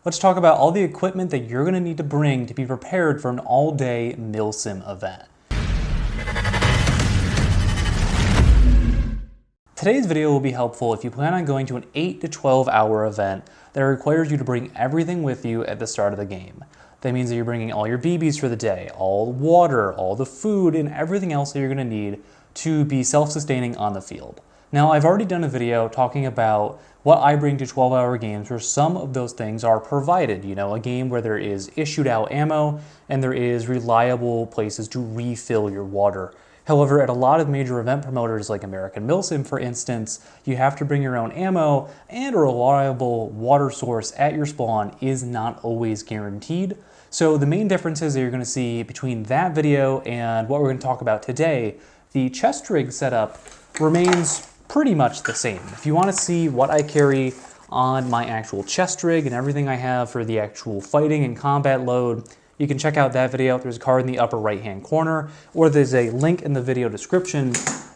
let's talk about all the equipment that you're going to need to bring to be prepared for an all-day Milsim event. Today's video will be helpful if you plan on going to an 8 to 12 hour event that requires you to bring everything with you at the start of the game. That means that you're bringing all your BBs for the day, all the water, all the food, and everything else that you're going to need to be self-sustaining on the field. Now, I've already done a video talking about what I bring to 12-hour games where some of those things are provided. You know, a game where there is issued out ammo and there is reliable places to refill your water. However, at a lot of major event promoters like American Milsim, for instance, you have to bring your own ammo, and a reliable water source at your spawn is not always guaranteed. So the main differences that you're going to see between that video and what we're going to talk about today, the chest rig setup remains pretty much the same. If you want to see what I carry on my actual chest rig and everything I have for the actual fighting and combat load, you can check out that video. There's a card in the upper right hand corner, or there's a link in the video description.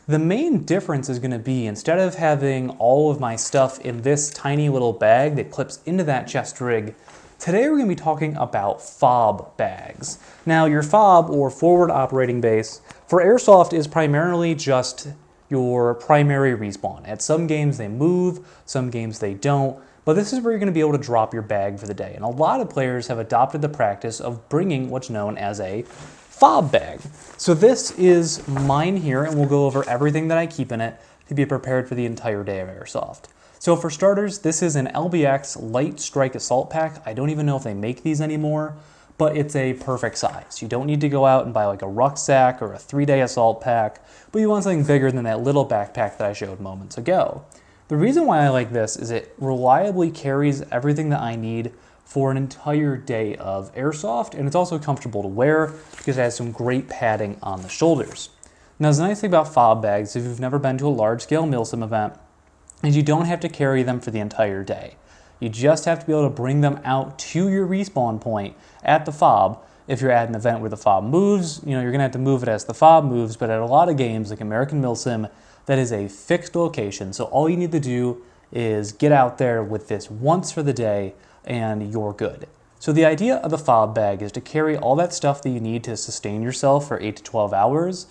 The main difference is going to be, instead of having all of my stuff in this tiny little bag that clips into that chest rig, today we're going to be talking about FOB bags. Now, your FOB, or forward operating base, for Airsoft is primarily just your primary respawn. At some games they move, some games they don't, but this is where you're going to be able to drop your bag for the day. And a lot of players have adopted the practice of bringing what's known as a FOB bag. So this is mine here, and we'll go over everything that I keep in it to be prepared for the entire day of Airsoft. So for starters, this is an LBX Light Strike Assault Pack. I don't even know if they make these anymore, but it's a perfect size. You don't need to go out and buy like a rucksack or a 3-day assault pack, but you want something bigger than that little backpack that I showed moments ago. The reason why I like this is it reliably carries everything that I need for an entire day of Airsoft, and it's also comfortable to wear because it has some great padding on the shoulders. Now, the nice thing about FOB bags, if you've never been to a large-scale Milsim event, is you don't have to carry them for the entire day. You just have to be able to bring them out to your respawn point at the FOB. If you're at an event where the FOB moves, you know, you're going to have to move it as the FOB moves, but at a lot of games like American Milsim, that is a fixed location. So all you need to do is get out there with this once for the day and you're good. So the idea of the FOB bag is to carry all that stuff that you need to sustain yourself for 8 to 12 hours,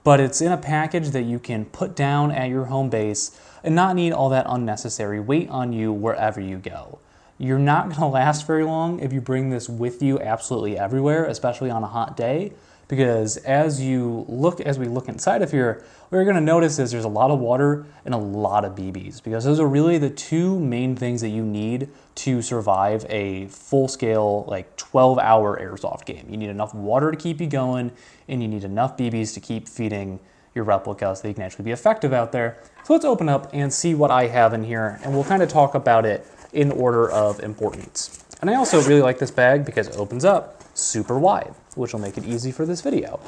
but it's in a package that you can put down at your home base and not need all that unnecessary weight on you wherever you go. You're not going to last very long if you bring this with you absolutely everywhere, especially on a hot day, because as we look inside of here, what you're going to notice is there's a lot of water and a lot of BBs, because those are really the two main things that you need to survive a full-scale, like 12-hour Airsoft game. You need enough water to keep you going, and you need enough BBs to keep feeding your replicas so they can actually be effective out there. So let's open up and see what I have in here, and we'll kind of talk about it in order of importance. And I also really like this bag because it opens up super wide, which will make it easy for this video.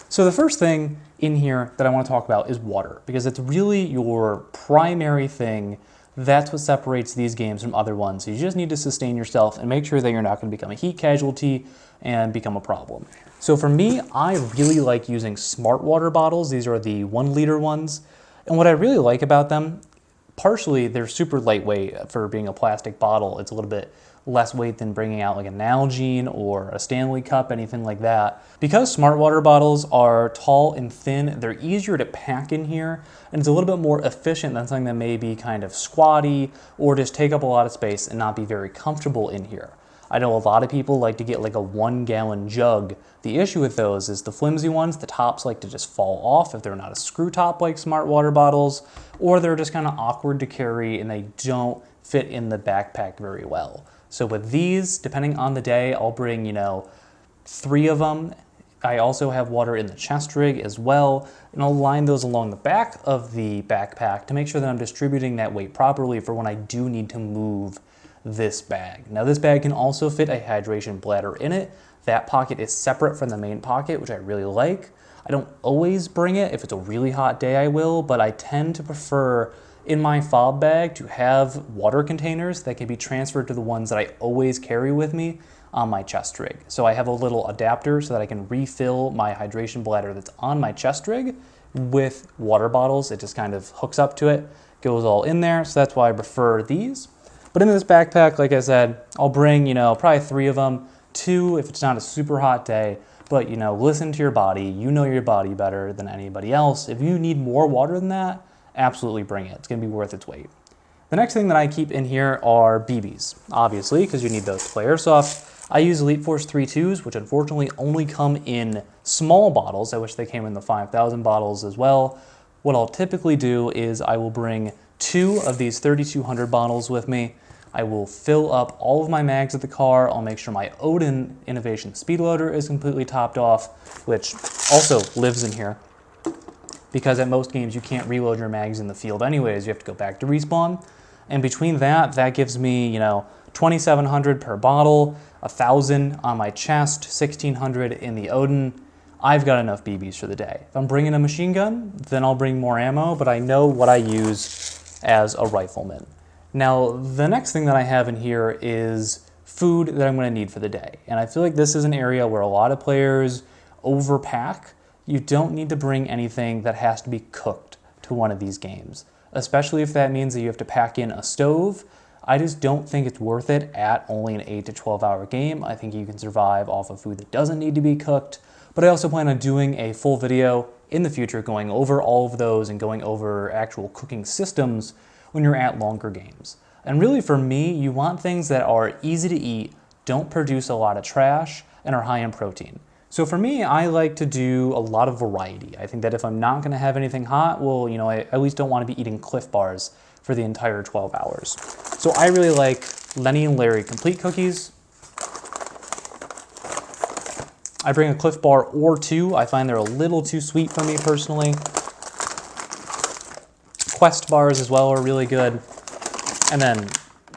So the first thing in here that I want to talk about is water, because it's really your primary thing. That's what separates these games from other ones. So you just need to sustain yourself and make sure that you're not going to become a heat casualty and become a problem. So for me, I really like using smart water bottles. These are the 1 liter ones. And what I really like about them, partially they're super lightweight for being a plastic bottle. It's a little bit less weight than bringing out like a Nalgene or a Stanley Cup, anything like that. Because smart water bottles are tall and thin, they're easier to pack in here, and it's a little bit more efficient than something that may be kind of squatty or just take up a lot of space and not be very comfortable in here. I know a lot of people like to get like a 1-gallon jug. The issue with those is the flimsy ones, the tops like to just fall off if they're not a screw top like smart water bottles, or they're just kind of awkward to carry and they don't fit in the backpack very well. So with these, depending on the day, I'll bring, 3 of them. I also have water in the chest rig as well, and I'll line those along the back of the backpack to make sure that I'm distributing that weight properly for when I do need to move this bag. Now this bag can also fit a hydration bladder in it. That pocket is separate from the main pocket, which I really like. I don't always bring it. If it's a really hot day, I will, but I tend to prefer in my FOB bag to have water containers that can be transferred to the ones that I always carry with me on my chest rig. So I have a little adapter so that I can refill my hydration bladder that's on my chest rig with water bottles. It just kind of hooks up to it, goes all in there. So that's why I prefer these. But in this backpack, like I said, I'll bring, probably 3 of them, 2 if it's not a super hot day. But, listen to your body. You know your body better than anybody else. If you need more water than that, absolutely bring it. It's going to be worth its weight. The next thing that I keep in here are BBs, obviously, because you need those to play airsoft. I use Elite Force 3.2s, which unfortunately only come in small bottles. I wish they came in the 5,000 bottles as well. What I'll typically do is I will bring 2 of these 3,200 bottles with me. I will fill up all of my mags at the car. I'll make sure my Odin Innovation Speed Loader is completely topped off, which also lives in here. Because at most games you can't reload your mags in the field anyways, you have to go back to respawn. And between that gives me, 2,700 per bottle, 1,000 on my chest, 1,600 in the Odin. I've got enough BBs for the day. If I'm bringing a machine gun, then I'll bring more ammo, but I know what I use as a rifleman. Now, the next thing that I have in here is food that I'm going to need for the day. And I feel like this is an area where a lot of players overpack. You don't need to bring anything that has to be cooked to one of these games, especially if that means that you have to pack in a stove. I just don't think it's worth it at only an 8 to 12 hour game. I think you can survive off of food that doesn't need to be cooked. But I also plan on doing a full video in the future going over all of those and going over actual cooking systems when you're at longer games. And really for me, you want things that are easy to eat, don't produce a lot of trash, and are high in protein. So for me, I like to do a lot of variety. I think that if I'm not gonna have anything hot, well, I at least don't wanna be eating Cliff Bars for the entire 12 hours. So I really like Lenny and Larry Complete Cookies. I bring a Cliff Bar or 2. I find they're a little too sweet for me personally. Quest bars as well are really good. And then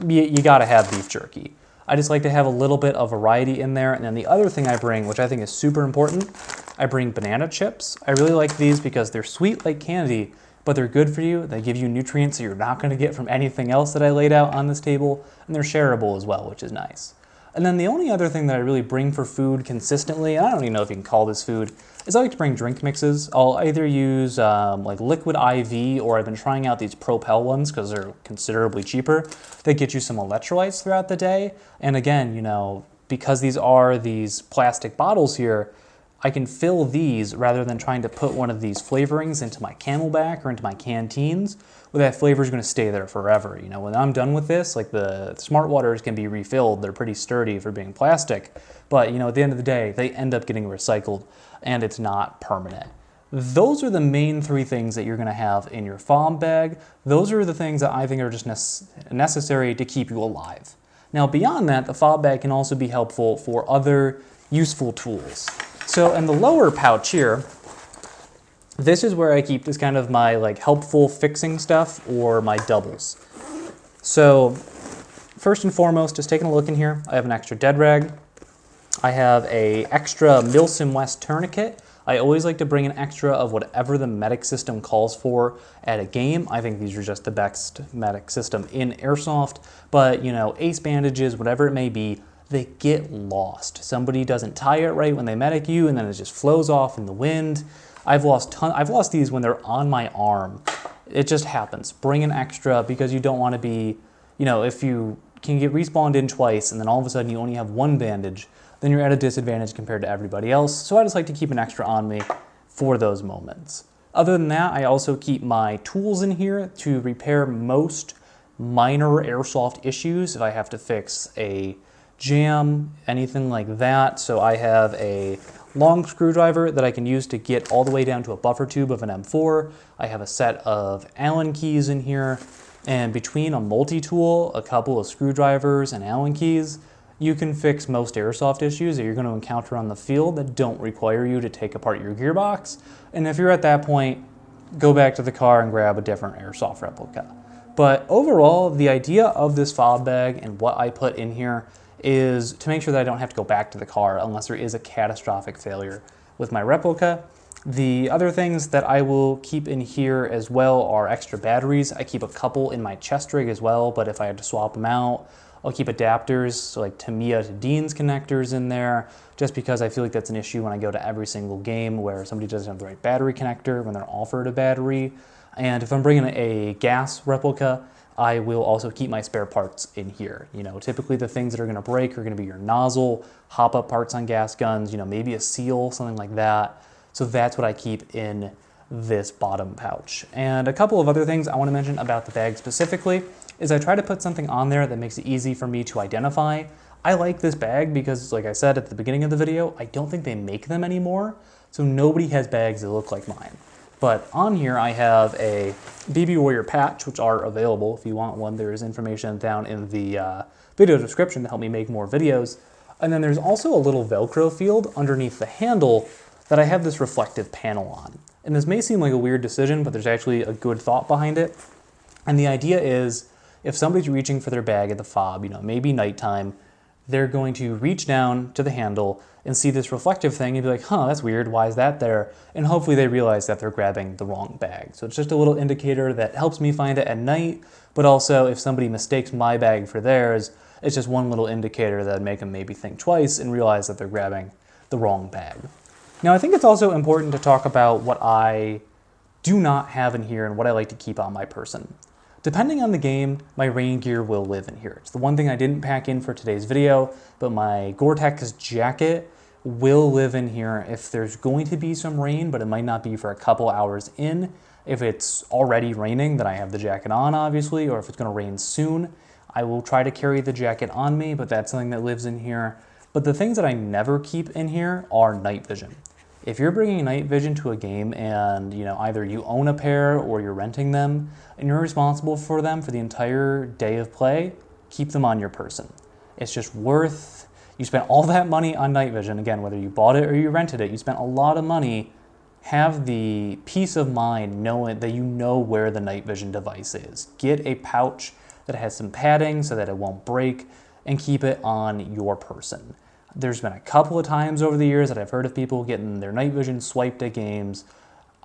you gotta have beef jerky. I just like to have a little bit of variety in there. And then the other thing I bring, which I think is super important, I bring banana chips. I really like these because they're sweet like candy, but they're good for you. They give you nutrients that you're not gonna get from anything else that I laid out on this table. And they're shareable as well, which is nice. And then the only other thing that I really bring for food consistently, and I don't even know if you can call this food, is I like to bring drink mixes. I'll either use like liquid IV, or I've been trying out these Propel ones because they're considerably cheaper. They get you some electrolytes throughout the day. And again, because these are these plastic bottles here, I can fill these rather than trying to put one of these flavorings into my Camelback or into my canteens, where that flavor is going to stay there forever. When I'm done with this, like the Smart Waters can be refilled. They're pretty sturdy for being plastic, but at the end of the day, they end up getting recycled and it's not permanent. Those are the main 3 things that you're going to have in your FOB bag. Those are the things that I think are just necessary to keep you alive. Now, beyond that, the FOB bag can also be helpful for other useful tools. So in the lower pouch here, this is where I keep this kind of my helpful fixing stuff or my doubles. So first and foremost, just taking a look in here, I have an extra dead rag. I have a extra Milsim West tourniquet. I always like to bring an extra of whatever the medic system calls for at a game. I think these are just the best medic system in Airsoft, but ace bandages, whatever it may be, they get lost. Somebody doesn't tie it right when they medic you, and then it just flows off in the wind. I've lost these when they're on my arm. It just happens. Bring an extra because you don't want to be, if you can get respawned in twice and then all of a sudden you only have 1 bandage, then you're at a disadvantage compared to everybody else. So I just like to keep an extra on me for those moments. Other than that, I also keep my tools in here to repair most minor airsoft issues if I have to fix a jam, anything like that. So I have a long screwdriver that I can use to get all the way down to a buffer tube of an M4. I have a set of Allen keys in here, and between a multi-tool, a couple of screwdrivers, and Allen keys, you can fix most airsoft issues that you're going to encounter on the field that don't require you to take apart your gearbox. And if you're at that point, go back to the car and grab a different airsoft replica. But overall, the idea of this FOB bag and what I put in here is to make sure that I don't have to go back to the car unless there is a catastrophic failure with my replica. The other things that I will keep in here as well are extra batteries. I keep a couple in my chest rig as well, but if I had to swap them out, I'll keep adapters, so like Tamiya to Dean's connectors in there, just because I feel like that's an issue when I go to every single game where somebody doesn't have the right battery connector when they're offered a battery. And if I'm bringing a gas replica, I will also keep my spare parts in here. You know, typically the things that are gonna break are gonna be your nozzle, hop-up parts on gas guns, you know, maybe a seal, something like that. So that's what I keep in this bottom pouch. And a couple of other things I wanna mention about the bag specifically is I try to put something on there that makes it easy for me to identify. I like this bag because, like I said at the beginning of the video, I don't think they make them anymore, so nobody has bags that look like mine. But on here I have a BB Warrior patch, which are available if you want one. There is information down in the video description to help me make more videos. And then there's also a little Velcro field underneath the handle that I have this reflective panel on. And this may seem like a weird decision, but there's actually a good thought behind it. And the idea is, if somebody's reaching for their bag at the FOB, you know, maybe nighttime, they're going to reach down to the handle and see this reflective thing and be like, huh, that's weird, why is that there? And hopefully they realize that they're grabbing the wrong bag. So it's just a little indicator that helps me find it at night, but also if somebody mistakes my bag for theirs, it's just one little indicator that would make them maybe think twice and realize that they're grabbing the wrong bag. Now I think it's also important to talk about what I do not have in here and what I like to keep on my person. Depending on the game, my rain gear will live in here. It's the one thing I didn't pack in for today's video, but my Gore-Tex jacket will live in here if there's going to be some rain, but it might not be for a couple hours in. If it's already raining, then I have the jacket on, obviously, or if it's gonna rain soon, I will try to carry the jacket on me, but that's something that lives in here. But the things that I never keep in here are night vision. If you're bringing night vision to a game and, you know, either you own a pair or you're renting them and you're responsible for them for the entire day of play, keep them on your person. It's just worth, you spent all that money on night vision, again, whether you bought it or you rented it, you spent a lot of money, have the peace of mind knowing that you know where the night vision device is. Get a pouch that has some padding so that it won't break and keep it on your person. There's been a couple of times over the years that I've heard of people getting their night vision swiped at games.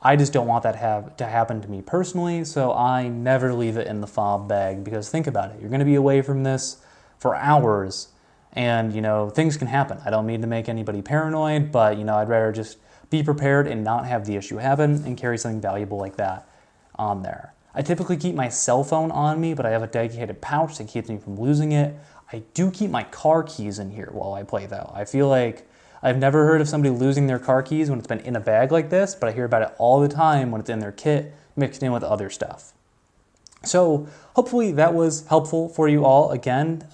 I just don't want that to happen to me personally, so I never leave it in the FOB bag because think about it. You're going to be away from this for hours and, you know, things can happen. I don't mean to make anybody paranoid, but, you know, I'd rather just be prepared and not have the issue happen and carry something valuable like that on there. I typically keep my cell phone on me, but I have a dedicated pouch that keeps me from losing it. I do keep my car keys in here while I play though. I feel like I've never heard of somebody losing their car keys when it's been in a bag like this, but I hear about it all the time when it's in their kit mixed in with other stuff. So hopefully that was helpful for you all. Again,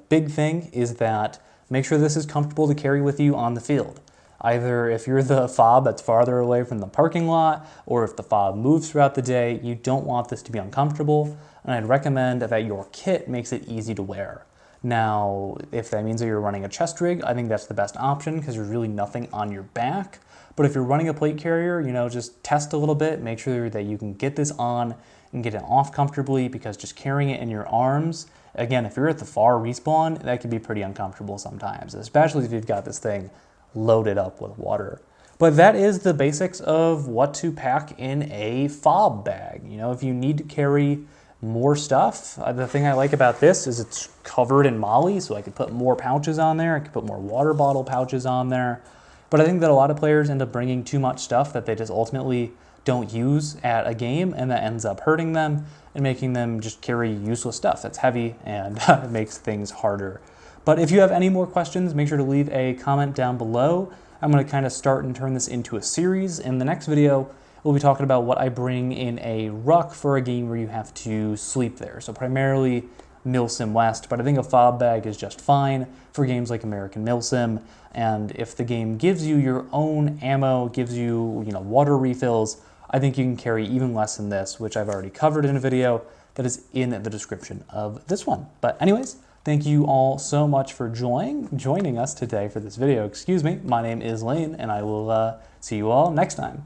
big thing is that make sure this is comfortable to carry with you on the field. Either if you're the FOB that's farther away from the parking lot, or if the FOB moves throughout the day, you don't want this to be uncomfortable, and I'd recommend that your kit makes it easy to wear. Now, if that means that you're running a chest rig, I think that's the best option because there's really nothing on your back. But if you're running a plate carrier, you know, just test a little bit, make sure that you can get this on and get it off comfortably because just carrying it in your arms, again, if you're at the far respawn, that can be pretty uncomfortable sometimes, especially if you've got this thing loaded up with water. But that is the basics of what to pack in a FOB bag. You know, if you need to carry more stuff, the thing I like about this is it's covered in MOLLE, so I could put more pouches on there. I could put more water bottle pouches on there. But I think that a lot of players end up bringing too much stuff that they just ultimately don't use at a game, and that ends up hurting them and making them just carry useless stuff that's heavy and it makes things harder. But if you have any more questions, make sure to leave a comment down below. I'm going to kind of start and turn this into a series. In the next video, we'll be talking about what I bring in a ruck for a game where you have to sleep there. So primarily Milsim West, but I think a FOB bag is just fine for games like American Milsim. And if the game gives you your own ammo, gives you, water refills, I think you can carry even less than this, which I've already covered in a video that is in the description of this one. But anyways, thank you all so much for joining us today for this video. Excuse me, my name is Lane, and I will see you all next time.